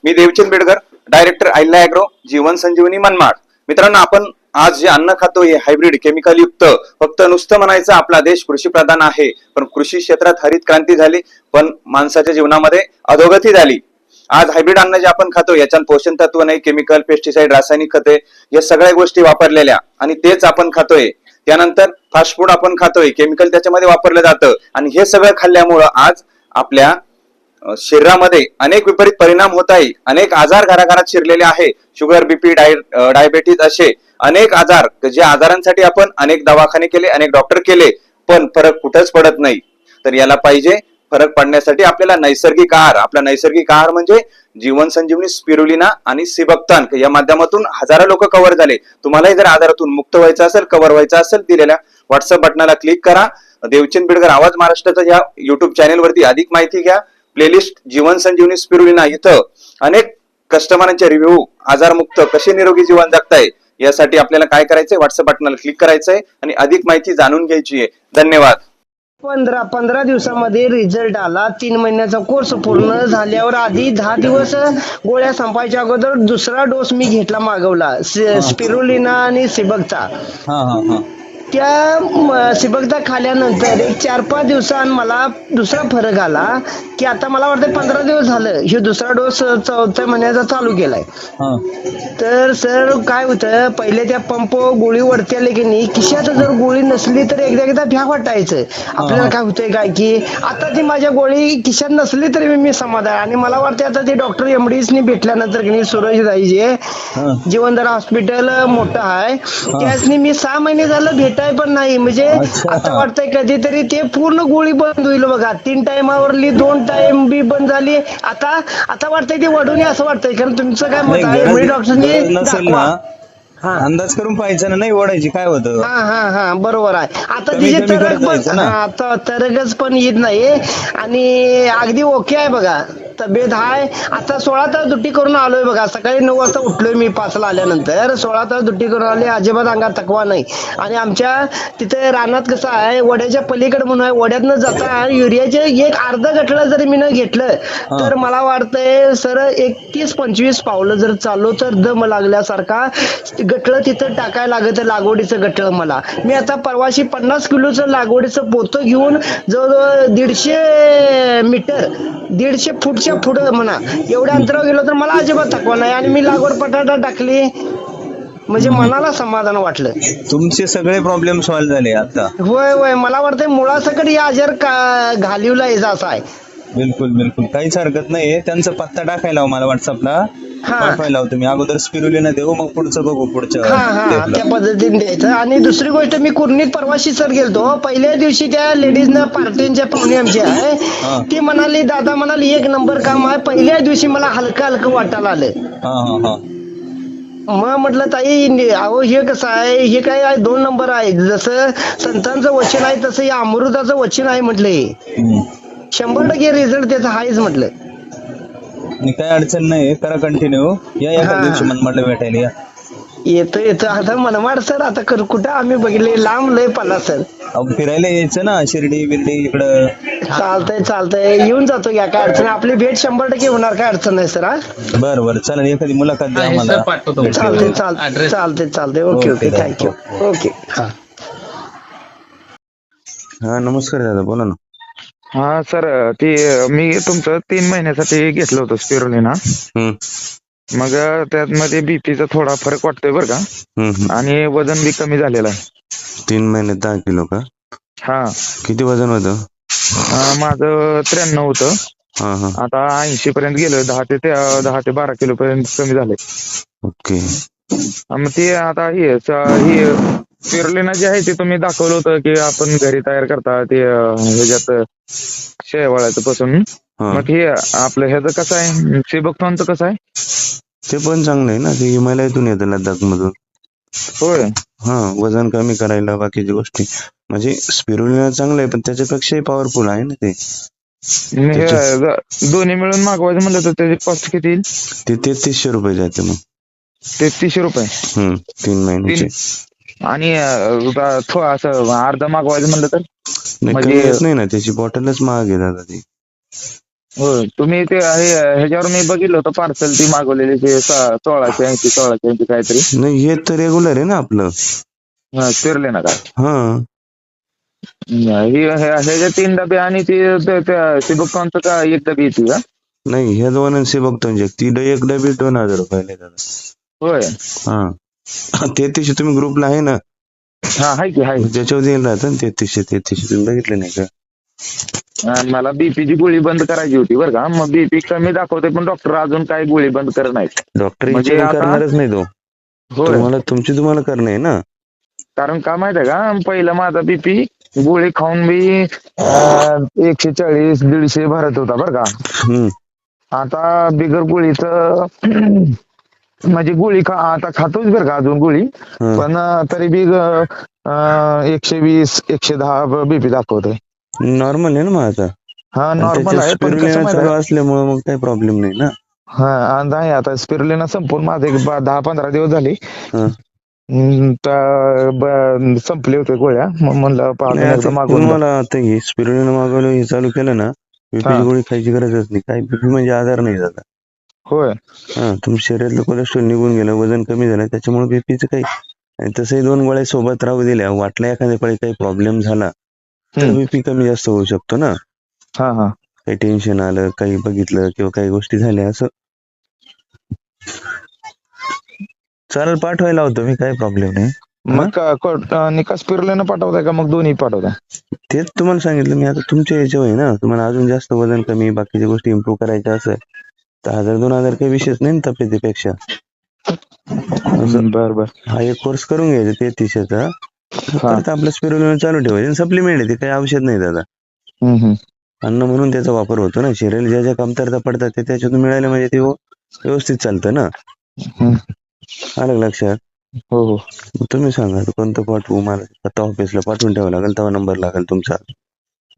मी Devchand Bedkar, director आयला agro, जीवन संजीवनी मनमाड. मित्रांनो, आपण आज जे अन्न खातो हे हायब्रिड केमिकल युक्त. फक्त नुसतं म्हणायचं आपला देश कृषी प्रधान आहे, पण कृषी क्षेत्रात हरित क्रांती झाली, पण माणसाच्या जीवनामध्ये अधोगती झाली. आज हायब्रिड अन्न जे आपण खातो याच्यात पोषण तत्व नाही, केमिकल, पेस्टिसाइड, रासायनिक खते या सगळ्या गोष्टी वापरलेल्या आणि तेच आपण खातोय. त्यानंतर फास्ट फूड आपण खातोय, केमिकल त्याच्यामध्ये वापरलं जातं आणि हे सगळं खाल्ल्यामुळं आज आपल्या शरीरामध्ये अनेक विपरीत परिणाम होत आहे. अनेक आजार घराघरात शिरलेले आहे. शुगर, बीपी, डायबेटीज असे अनेक आजार, ज्या आजारांसाठी आपण अनेक दवाखाने केले, अनेक डॉक्टर केले, पण फरक कुठंच पडत नाही. तर याला पाहिजे फरक पडण्यासाठी आपल्याला नैसर्गिक आहार. आपला नैसर्गिक आहार म्हणजे जीवन संजीवनी, स्पिरुलिना आणि सिबक्तान या माध्यमातून हजारो लोक कव्हर झाले. तुम्हालाही जर आजारातून मुक्त व्हायचं असेल, कव्हर व्हायचं असेल, दिलेल्या व्हॉट्सअप बटनाला क्लिक करा. देवचंद बेडकर आवाज महाराष्ट्राच्या या युट्यूब चॅनेलवरती अधिक माहिती घ्या. प्लेलिस्ट जीवन संजीवनी स्पिरुलिना इथं अनेक कस्टमरांचे रिव्ह्यू, आजारमुक्त कसे निरोगी जीवन जगताय यासाठी आपल्याला काय करायचंय, व्हॉट्सअप बटनाला क्लिक करायचंय आणि अधिक माहिती जाणून घ्यायची आहे. धन्यवाद. 15 दिवसामध्ये रिझल्ट आला. 3 महिन्याचा कोर्स पूर्ण झाल्यावर आधी 10 दिवस गोळ्या संपायच्या अगोदर दुसरा डोस मी घेतला, मागवला स्पिरुलिना आणि सिबकचा. त्या सिबकचा खाल्यानंतर एक 4-5 दिवसांनी मला दुसरा फरक आला की आता मला वाटतं 15 दिवस झालं हे दुसरा डोस 4थ्या महिन्याचा चालू केलाय. तर सर काय होतं, पहिले त्या पंप गोळी वरती आले की नाही, खिशात जर गोळी नसली तर एकदा भ्या वाटायचं आपल्याला. काय होतंय काय की आता ती माझ्या गोळी खिशात नसली तरी मी समाधान. आणि मला वाटतं आता ते डॉक्टर एमडीसनी भेटल्यानंतर की नाही, सूरज राईजे जीवनधारा हॉस्पिटल मोठं आहे, त्यासनी मी 6 महिने झालं भेटाय पण नाही. म्हणजे आता वाटतंय कधीतरी ते पूर्ण गोळी बंद होईल बघा. 3 टाइमावरली 2 टाइम बी बंद झाली. आता वाटतंय ते वडून असं वाटतंय. कारण तुमचं काय मत आहे डॉक्टरनी दाखवा. अंदाज करून पाहिजे ना, नाही ओढायची काय होतं. हा बरोबर आहे. आता तिचे तरक पण आता तरकच पण येत नाही आणि अगदी ओके आहे बघा. तब्येत आहे. आता 16 तास ड्युटी करून आलोय बघा. सकाळी 9 वाजता उठलोय मी 5ला आल्यानंतर. 16 तास ड्युटी करून आले, अजिबात अंगात थकवा नाही. आणि आमच्या तिथे रानात कसं आहे, वड्याच्या पलीकडे म्हणून आहे, वड्यातनं जाता युरियाचे एक अर्धा गठलं जरी मी न घेतलं तर मला वाटतंय सर 31-25 पावलं जर चाललो तर दम लागल्यासारखा गठलं तिथं टाकायला लागत. लागवडीचं गठलं मला. मी आता परवाशी 50 किलोचं लागवडीचं पोतं घेऊन जवळजवळ 150 मीटर 150 फूटच्या पुढं म्हणा एवढ्या अंतरावर गेलो तर मला अजिबात थकवा नाही. आणि मी लागवड पटाटा टाकली, म्हणजे मनाला समाधान वाटलं. तुमचे सगळे प्रॉब्लेम सॉल्व्ह झाले आता. होय मला वाटतंय मुळासकट या आजार घालिवला यायचा असा आहे. बिलकुल काहीच हरकत नाहीये. त्यांचा पत्ता टाकायला मला व्हॉट्सअपला पाठवायला होतं. मी अगोदर स्पिरुलिना देऊ, मग पुढचं बघू. पुढच्या त्या पद्धतीने द्यायचं. आणि दुसरी गोष्ट, मी कुर्णीत परवाशी सर गेलतो. पहिल्या दिवशी त्या लेडीजनं पार्टींच्या पाहुणे आमची आहे, ती म्हणाली, दादा म्हणाली 1 नंबर काम आहे. पहिल्या दिवशी मला हलकं वाटायला आलं. मग म्हटलं ताई अहो हे कसं आहे, हे काय आहे 2 नंबर आहे. जसं संतांचं वचन आहे तसं या अमृताचं वचन आहे म्हटलं. 100% रिझल्ट त्याचा आहेच म्हटलं. काय अडचण नाही, करा कंटिन्यू. या एका दिवशी मनमाडला भेटायला या. येतो आता मनमाड सर. आता कुठं आम्ही बघितले, लांब लय पडला सर. फिरायला यायचं ना, शिर्डी बिर्डी इकडं. चालतंय येऊन जातो. या काय अडचण, आपली भेट 100% होणार. काय अडचण नाही सर. बरं चालेल, एखादी मुलाखत द्या आम्हाला. चालते. Okay thank you. ओके. हा नमस्कार दादा, बोला ना. हा सर, ती मी तुमचं 3 महिन्यासाठी घेतलं होतं स्पिरुलिना. मग त्यामध्ये बीपीचा थोडा फरक वाटतोय बरं का, आणि वजन बी कमी झालेलं आहे. 3 महिन्यात 10 किलो का? हा. किती वजन होतं? माझं 93 होतं. आता 80 पर्यंत गेलोय. 10 ते 12 किलो पर्यंत कमी झाले. ओके. मग ते आता ही स्पिरुलिना जी आहे ते तुम्ही दाखवलं होतं की आपण घरी तयार करता ते ह्याच्यात शेवाळ्याचं पासून. मग हे आपलं ह्याचं कसं आहे, सिबकतानचं कसं आहे? ते पण चांगलं आहे ना, ते हिमालयातून येतं, लडाख मधून. होय. वजन कमी करायला, बाकीच्या गोष्टी. म्हणजे स्पिरुलिना चांगलं आहे, पण त्याच्यापेक्षाही पॉवरफुल आहे ना ते. दोन्ही मिळून मागवायचं म्हणलं तर त्याची कॉस्ट किती येईल? ते 3300 रुपये जाते. मग 3300 रुपये 3 महिन्याचे. आणि असं अर्धा मागवायचं म्हणलं तर नाही ना, त्याची बॉटलच महाग आहे दादा ती. हो तुम्ही ते ह्याच्यावर मी बघितलं होतं पार्सल ती मागवलेली ते 1680 काहीतरी. नाही हे तर रेग्युलर आहे ना आपलं. फिरले ना का? हा ह्याच्या 3 डबे आणि ती सिबकॉनचं का एक डबी येते का? नाही हे दोनच बघतो म्हणजे ती एक डबी 2000 रुपयाला दादा. होय. हा 3300 तुम्ही ग्रुपला आहे ना, हा आहे की आहे. त्याच्यावर येईल राहतं ना 3300 तुम्ही बघितलं नाही का? मला बीपीची गोळी बंद करायची होती बरं का. मग बीपी कमी दाखवते पण डॉक्टर अजून काही गोळी बंद करत नाहीत. डॉक्टर म्हणजे आता करणारच नाही तो. होय. तुम्हाला करणं आहे ना. कारण का माहित आहे का, पहिलं माझा बीपी गोळी खाऊन बी 140 150 भरत होता बरं का. हम्म. आता बिगर गोळीचं म्हणजे गोळी आता खातोच बरं का अजून गोळी, पण तरी बी 120 110 बीपी दाखवतोय. नॉर्मल आहे ना मग आता. हा नॉर्मल आहे पण कसं माहिती चालू आहे? असल्यामुळे मग काही प्रॉब्लेम नाही ना. हा नाही आता स्पिरुलिना संपून माझे 10-15 दिवस झाले. हा. संपले होते गोळ्या, मग म्हणलं अजून एकदा मागवून बघ. तुम्हाला आता हे स्पिरुलिना मागवलं हे चालू केलं ना, बीपीची गोळी खायची गरजच नाही. काही बीपी म्हणजे आजार नाही झाला. होय. हा तुमच्या शरीरातलं कोलेस्ट्रॉल निघून गेलं, वजन कमी झालं, त्याच्यामुळे बीपीचं काही. आणि तसंही 2 गोळ्या सोबत राहू दिल्या, वाटलं एखाद्या वेळी काही प्रॉब्लेम झाला तर बीपी कमी जास्त होऊ शकतो ना. हा हा. काही टेन्शन आलं, काही बघितलं किंवा काही गोष्टी झाल्या असं. चालेल पाठवायला होतो मी, काही प्रॉब्लेम नाही. मग निकास स्पिरुलिना पाठवताय का मग दोन्ही पाठवताय? तेच तुम्हाला सांगितलं मी. आता तुमच्या याच्यावर आहे ना, तुम्हाला अजून जास्त वजन कमी बाकीच्या गोष्टी इम्प्रूव्ह करायच्या असेल तर 1000-2000 काही विषयच नाही ना तब्येतीपेक्षा. बर. हा एक कोर्स करून घ्यायचा 3300चा. परत आपलं स्पिरुलिना चालू ठेवायचं. सप्लिमेंट आहे ते, काही औषध नाही दादा. अन्न म्हणून त्याचा वापर होतो ना. शरीर ज्या ज्या कमतरता पडतात ते त्याच्यातून मिळाले म्हणजे ते व्यवस्थित चालतं ना. आलं लक्षात? हो. तुम्ही सांगा कोणतं पाठवू. मला आता ऑफिसला पाठवून ठेवावं लागेल, तेव्हा नंबर लागेल तुमचा.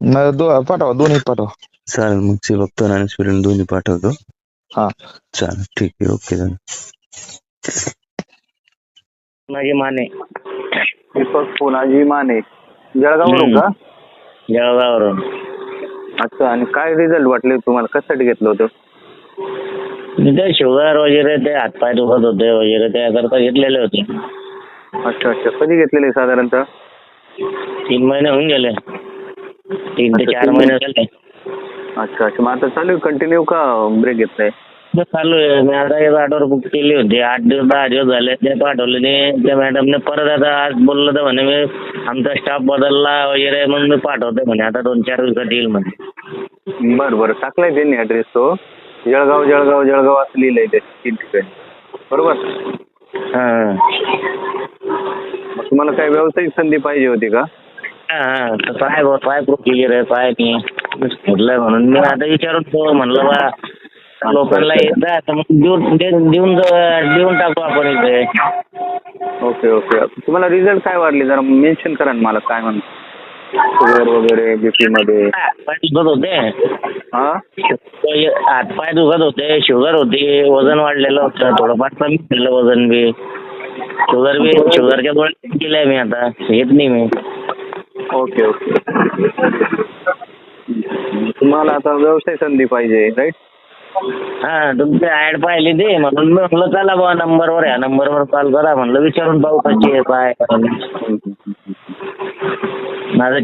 पाठवा, दोन्ही पाठवा. चालेल मग बघतो आणि स्पिरुलिना दोन्ही पाठवतो. हा चालेल ठीक आहे. ओके दादा. माझी माने दीपक पुनाजी माने, जळगाववरून का? जळगाववरून. अच्छा. आणि काय रिझल्ट वाटले तुम्हाला, कशासाठी घेतलं होतं? ते शुगर वगैरे, ते हातपाय दुखत होते वगैरे, त्याकरता घेतलेले होते. अच्छा. कधी घेतलेले साधारणतः? 3 महिने होऊन गेले. 3 ते 4 महिने झाले. अच्छा. मग आता चालू आहे कंटिन्यू का ब्रेक घेतलाय? चालू आहे. मी आता एक ऑर्डर बुक केली होती, 8 दिवस 10 दिवस झाले. ते पाठवले नाही. त्या मॅडमने परत आता आज बोललं तर म्हणे मी आमचा स्टाफ बदलला वगैरे, मग मी पाठवते म्हणे आता 2-4 दिवसात येईल म्हणे. बरं टाकलाय त्यांनी ऍड्रेस तो. जळगाव असं लिहिलंय ते 3 ठिकाणी, बरोबर? हा. मग तुम्हाला काय व्यावसायिक संधी पाहिजे होती का? हा काय प्रोसिजर आहे काय नाही म्हटलं, म्हणून मी आता विचारून म्हणलं बा लोकांना येत जा, तर मग देऊन टाकू आपण इथे. ओके. तुम्हाला रिझल्ट काय वाटले जरा मेन्शन करा ना मला, काय म्हणतो शुगर वगैरे बीपी मध्ये? हातपाय दुखत होते. हा. हातपाय दुखत होते, शुगर होती, वजन वाढलेलं होतं, थोडंफार कमी केलं वजन बी. शुगरच्या गोळ्या केल्या मी, आता घेत नाही मी. ओके. तुम्हाला आता व्यवसाय संधी पाहिजे, राईट? हा तुमची ऍड पाहिली ते, म्हणून मी म्हटलं चला बा या नंबरवर कॉल करा, म्हणलं विचारून पाहू कशी आहे काय. माझं